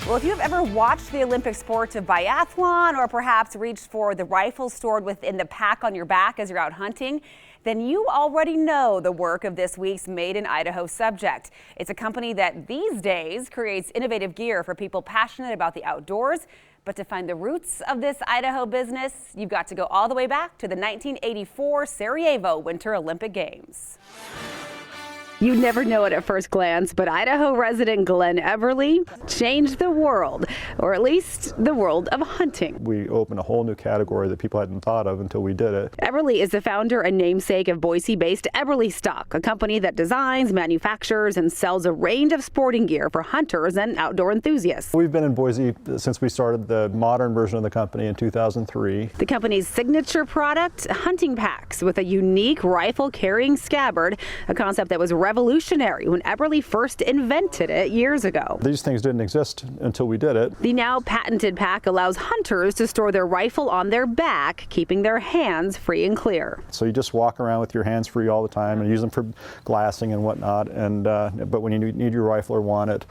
Well, if you have ever watched the Olympic sport of biathlon or perhaps reached for the rifle stored within the pack on your back as you're out hunting, then you already know the work of this week's Made in Idaho subject. It's a company that these days creates innovative gear for people passionate about the outdoors. But to find the roots of this Idaho business, you've got to go all the way back to the 1984 Sarajevo Winter Olympic Games. You'd never know it at first glance, but Idaho resident Glenn Eberle changed the world, or at least the world of hunting. We opened a whole new category that people hadn't thought of until we did it. Eberle is the founder and namesake of Boise-based Eberlestock, a company that designs, manufactures, and sells a range of sporting gear for hunters and outdoor enthusiasts. We've been in Boise since we started the modern version of the company in 2003. The company's signature product, hunting packs with a unique rifle-carrying scabbard, a concept that was revolutionary when Eberle first invented it years ago. These things didn't exist until we did it. The now patented pack allows hunters to store their rifle on their back, keeping their hands free and clear. So you just walk around with your hands free all the time and use them for glassing and whatnot. But when you need your rifle or want it,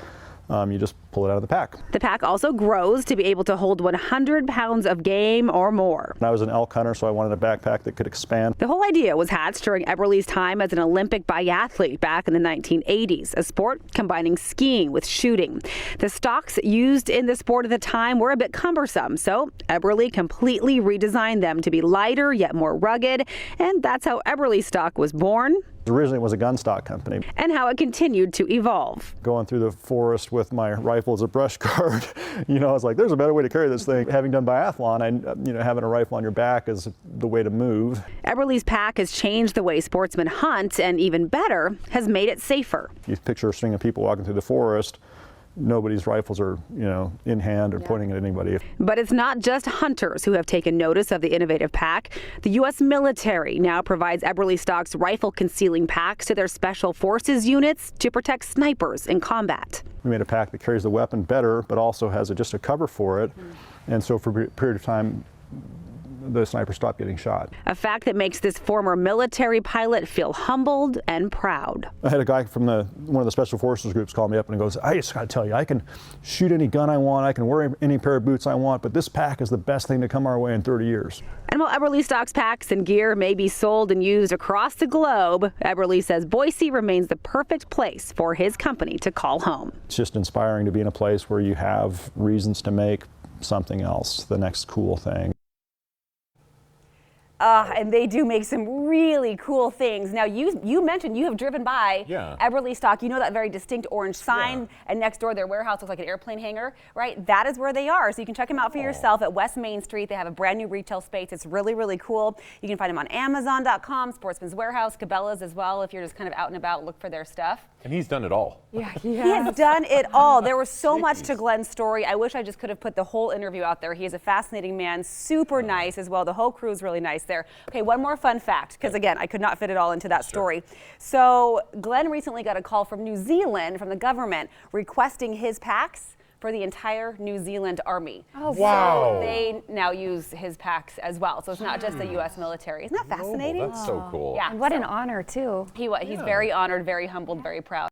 you just pull it out of the pack. The pack also grows to be able to hold 100 pounds of game or more. I was an elk hunter, so I wanted a backpack that could expand. The whole idea was hatched during Eberle's time as an Olympic biathlete back in the 1980s, a sport combining skiing with shooting. The stocks used in the sport at the time were a bit cumbersome, so Eberle completely redesigned them to be lighter yet more rugged, and that's how Eberlestock was born. Originally it was a gun stock company. And how it continued to evolve. Going through the forest with my rifle as a brush guard, I was like, there's a better way to carry this thing. Having done biathlon, having a rifle on your back is the way to move. Eberle's pack has changed the way sportsmen hunt, and even better, has made it safer. You picture a string of people walking through the forest. Nobody's rifles are, in hand or pointing at anybody. But it's not just hunters who have taken notice of the innovative pack. The U.S. military now provides Eberlestock's rifle concealing packs to their special forces units to protect snipers in combat. We made a pack that carries the weapon better, but also has just a cover for it. And so for a period of time, the sniper stopped getting shot. A fact that makes this former military pilot feel humbled and proud. I had a guy from one of the special forces groups call me up and goes, I just got to tell you, I can shoot any gun I want, I can wear any pair of boots I want, but this pack is the best thing to come our way in 30 years. And while Eberlestock's packs and gear may be sold and used across the globe, Eberle says Boise remains the perfect place for his company to call home. It's just inspiring to be in a place where you have reasons to make something else the next cool thing. And they do make some really cool things. Now, you mentioned you have driven by Eberlestock. You know that very distinct orange sign, and next door their warehouse looks like an airplane hangar, right? That is where they are. So you can check them out for yourself at West Main Street. They have a brand new retail space. It's really, really cool. You can find them on Amazon.com, Sportsman's Warehouse, Cabela's as well. If you're just kind of out and about, look for their stuff. And he's done it all. Yeah, he has done it all. There was so much to Glenn's story. I wish I just could have put the whole interview out there. He is a fascinating man, super nice as well. The whole crew is really nice there. Okay, one more fun fact, because again, I could not fit it all into that story. So Glenn recently got a call from New Zealand, from the government, requesting his packs for the entire New Zealand Army. Oh, wow. So they now use his packs as well. So it's not just the U.S. military. Isn't that fascinating? That's so cool. Yeah. And what an honor, too. He's very honored, very humbled, very proud.